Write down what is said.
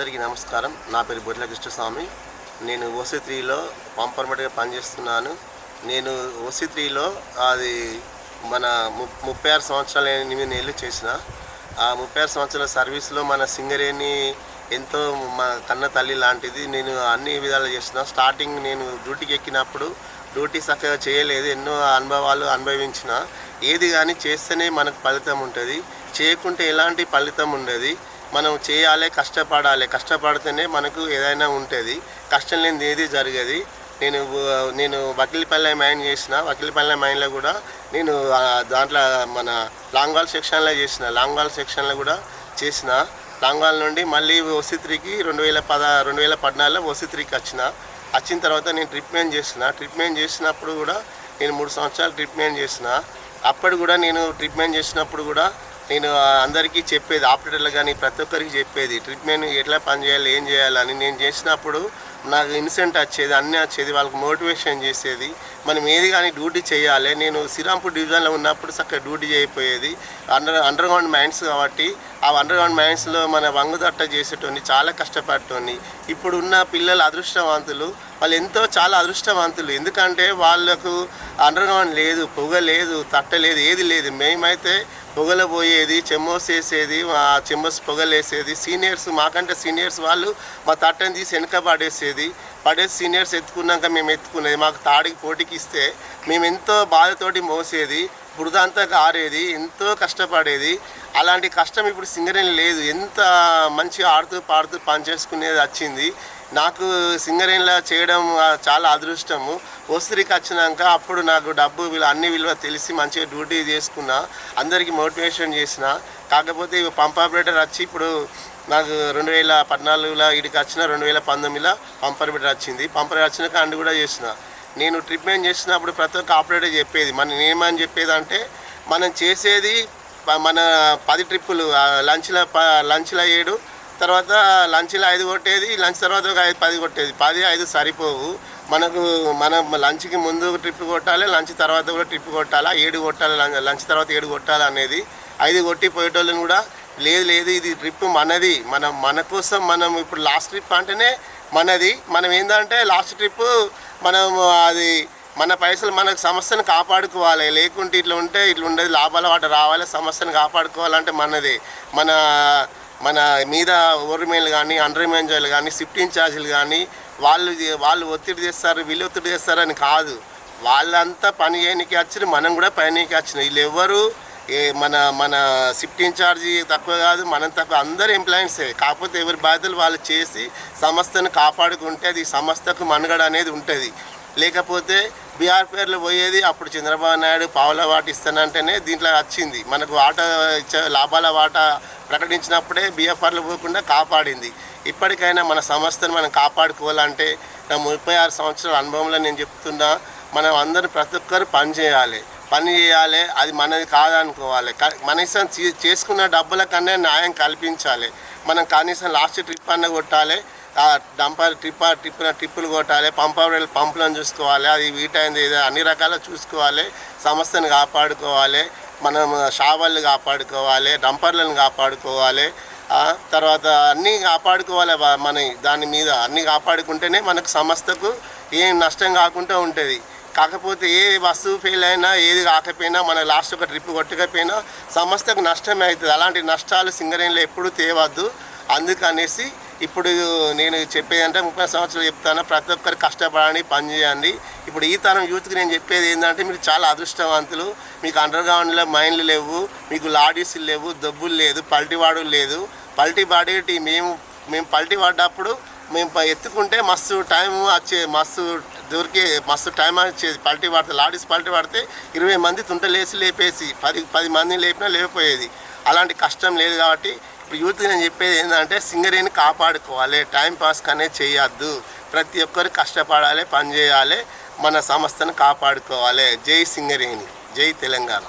అందరికీ నమస్కారం. నా పేరు బొర్ల కృష్ణస్వామి. నేను ఓసీ3లో పంపర్మేట్గా పనిచేస్తున్నాను. నేను ఓసీ3లో అది మన 36 సంవత్సరాలు 8 నెలలు చేసిన. ఆ 36 సంవత్సరాల సర్వీస్లో మన సింగరేణి ఎంతో మా కన్న తల్లి లాంటిది. నేను అన్ని విధాలు చేసిన. స్టార్టింగ్ నేను డ్యూటీకి ఎక్కినప్పుడు డ్యూటీ చక్కగా చేయలేదు. ఎన్నో అనుభవాలు అనుభవించిన. ఏది కానీ చేస్తేనే మనకు ఫలితం ఉంటుంది, చేయకుంటే ఎలాంటి ఫలితం ఉండదు. మనం చేయాలి, కష్టపడితేనే మనకు ఏదైనా ఉంటుంది. కష్టం లేనిది ఏది జరగదు. నేను వకీలపల్లె మైన్ చేసిన. వకీలపల్లె మైన్లో కూడా నేను దాంట్లో మన లాంగ్వాల్ సెక్షన్లో చేసిన. లాంగ్వాల్ సెక్షన్లో కూడా చేసిన. లాంగ్వాల్ నుండి మళ్ళీ ఓసీ3కి 2014లో ఓసీ3కి వచ్చిన తర్వాత నేను ట్రీట్మెంట్ చేసినప్పుడు కూడా నేను 3 సంవత్సరాలు ట్రీట్మెంట్ చేసిన. అప్పుడు కూడా నేను ట్రీట్మెంట్ చేసినప్పుడు కూడా నేను అందరికీ చెప్పేది, ఆపరేటర్లు కానీ ప్రతి ఒక్కరికి చెప్పేది ట్రీట్మెంట్ ఎట్లా పని చేయాలి, ఏం చేయాలని. నేను చేసినప్పుడు నాకు ఇన్సెంట్ వచ్చేది, అన్నీ వచ్చేది, వాళ్ళకి మోటివేషన్ చేసేది. మనం ఏది కానీ డ్యూటీ చేయాలి. నేను శ్రీరాంపూర్ డివిజన్లో ఉన్నప్పుడు చక్కగా డ్యూటీ చేయకపోయేది. అండర్ గ్రౌండ్ మైన్స్ కాబట్టి ఆ అండర్ గ్రౌండ్ మైన్స్లో మన వంగుదట్ట చేసేటోని, చాలా కష్టపడేటోని. ఇప్పుడు ఉన్న పిల్లలు అదృష్టవంతులు, వాళ్ళు చాలా అదృష్టవంతులు. ఎందుకంటే వాళ్ళకు అండర్ గ్రౌండ్ లేదు, పొగ లేదు, తట్ట లేదు, ఏది లేదు. మేమైతే పొగలు పోయేది, చెమ్మోస్ వేసేది, ఆ చెమ్మోస్ పొగలు వేసేది. మాకంటే సీనియర్స్ వాళ్ళు మా తట్టని తీసి వెనక పడేసి సీనియర్స్ ఎత్తుకున్నాక మేము ఎత్తుకునేది. మాకు తాడికి పోటీకి ఇస్తే మేము ఎంతో బాధతోటి మోసేది, బురదంతా కారేది, ఎంతో కష్టపడేది. అలాంటి కష్టం ఇప్పుడు సింగరేణి లేదు. ఎంత మంచిగా ఆడుతూ పాడుతూ పని చేసుకునేది వచ్చింది. నాకు సింగరేణిలో చేయడం చాలా అదృష్టము. ఓసీ3కి వచ్చినాక అప్పుడు నాకు డబ్బు అన్ని విలువ తెలిసి మంచిగా డ్యూటీ చేసుకున్నా, అందరికీ మోటివేషన్ చేసిన. కాకపోతే పంప్ ఆపరేటర్ వచ్చి ఇప్పుడు నాకు 2014లో ఇడికి వచ్చిన, 2019లో పంప్ ఆపరేటర్ వచ్చింది. పంప్ ఆపరేటర్ వచ్చినాక అండ్ కూడా చేసిన. నేను ట్రీట్మెంట్ చేసినప్పుడు ప్రతి ఒక్క ఆపరేటర్ చెప్పేది, ఏమని చెప్పేది అంటే, మనం చేసేది మన 10 ట్రిప్పులు, లంచ్లో 7, తర్వాత లంచ్లో 5 కొట్టేది, లంచ్ తర్వాత ఒక 10 కొట్టేది. 10, 5 సరిపోవు. మనం లంచ్కి ముందు ట్రిప్ కొట్టాలి, లంచ్ తర్వాత కూడా ట్రిప్ కొట్టాలా, 7 కొట్టాలి, లంచ్ తర్వాత 7 కొట్టాలి అనేది. 5 కొట్టి పోయేటోళ్ళని కూడా లేదు ఇది ట్రిప్ మనది, మన కోసం మనం ఇప్పుడు లాస్ట్ ట్రిప్ అంటేనే మనది. మనం ఏంటంటే లాస్ట్ ట్రిప్ మనం అది మన పైసలు మనకు సమస్యను కాపాడుకోవాలి. లేకుంటే ఇట్లా ఉండదు, లాభాల వాట రావాలి. సమస్యను కాపాడుకోవాలంటే మనదే. మన మీద ఓవర్మేన్లు కానీ, అండర్ మేనేజర్లు కానీ, షిఫ్ట్ ఇన్ఛార్జీలు కానీ వాళ్ళు ఒత్తిడి చేస్తారు, వీళ్ళు ఒత్తిడి చేస్తారని కాదు. వాళ్ళంతా పని చేయడానికి వచ్చి మనం కూడా పనికి వచ్చిన. వీళ్ళు ఎవరు మన షిఫ్ట్ ఇన్ఛార్జీ తక్కువ కాదు, మనం తక్కువ, అందరు ఎంప్లాయీసే. కాకపోతే ఎవరి బాధ్యతలు వాళ్ళు చేసి సంస్థను కాపాడుకుంటే అది సంస్థకు మనుగడ అనేది ఉంటుంది. లేకపోతే బీఆర్ పేర్లు పోయేది. అప్పుడు చంద్రబాబు నాయుడు పావుల వాట ఇస్తానంటేనే దీంట్లో వచ్చింది. మనకు లాభాల వాట ప్రకటించినప్పుడే బీఎఫ్ఆర్లు పోకుండా కాపాడింది. ఇప్పటికైనా మన సంస్థను మనం కాపాడుకోవాలంటే నా 36 సంవత్సరాల అనుభవంలో నేను చెప్తున్నా, మనం అందరూ ప్రతి ఒక్కరు పని చేయాలి. అది మనది కాదనుకోవాలి. కనీసం చేసుకున్న డబ్బుల కన్నా న్యాయం కల్పించాలి. మనం కనీసం లాస్ట్ ట్రిప్ అన్న కొట్టాలి, ట్రిప్పులు కొట్టాలి, పంపులను చూసుకోవాలి, అది వీటైంది ఏదో అన్ని రకాల చూసుకోవాలి. సంస్థను కాపాడుకోవాలి, మనం షావళ్ళు కాపాడుకోవాలి, డంపర్లను కాపాడుకోవాలి. తర్వాత అన్నీ కాపాడుకోవాలి. దాని మీద అన్నీ కాపాడుకుంటేనే మనకు సంస్థకు ఏం నష్టం కాకుండా ఉంటుంది. కాకపోతే ఏ వస్తువు ఫెయిల్ అయినా, ఏది కాకపోయినా, మన లాస్ట్ ఒక ట్రిప్ కొట్టకపోయినా సంస్థకు నష్టమే అవుతుంది. అలాంటి నష్టాలు సింగరేణిలో ఎప్పుడూ తేవద్దు. అందుకనేసి ఇప్పుడు నేను చెప్పేదంటే 30 సంవత్సరాలు చెప్తాను, ప్రతి ఒక్కరు కష్టపడండి, పని చేయండి. ఇప్పుడు ఈ తరం యూత్కి నేను చెప్పేది ఏంటంటే, మీరు చాలా అదృష్టవంతులు. మీకు అండర్ గ్రౌండ్లో మైన్లు లేవు, మీకు లాడీసులు లేవు, దబ్బులు లేదు, పల్టీవాడులు లేదు. పల్టీ పడేటి మేము పల్టీ పడ్డప్పుడు మేము ఎత్తుకుంటే మస్తు టైం వచ్చేది, మస్తు టైం వచ్చేది. పల్టీ పడితే లాడీస్ పల్టీ పడితే 20 మంది తుంటలేసి లేపేసి 10 మందిని లేపినా లేకపోయేది. అలాంటి కష్టం లేదు. కాబట్టి ఇప్పుడు యూత్కి నేను చెప్పేది ఏంటంటే, సింగరేణిని కాపాడుకోవాలి, టైం పాస్ అనేది చేయొద్దు. ప్రతి ఒక్కరు కష్టపడాలి, పని చేయాలి, మన సంస్థను కాపాడుకోవాలి. జై సింగరేణి, జై తెలంగాణ.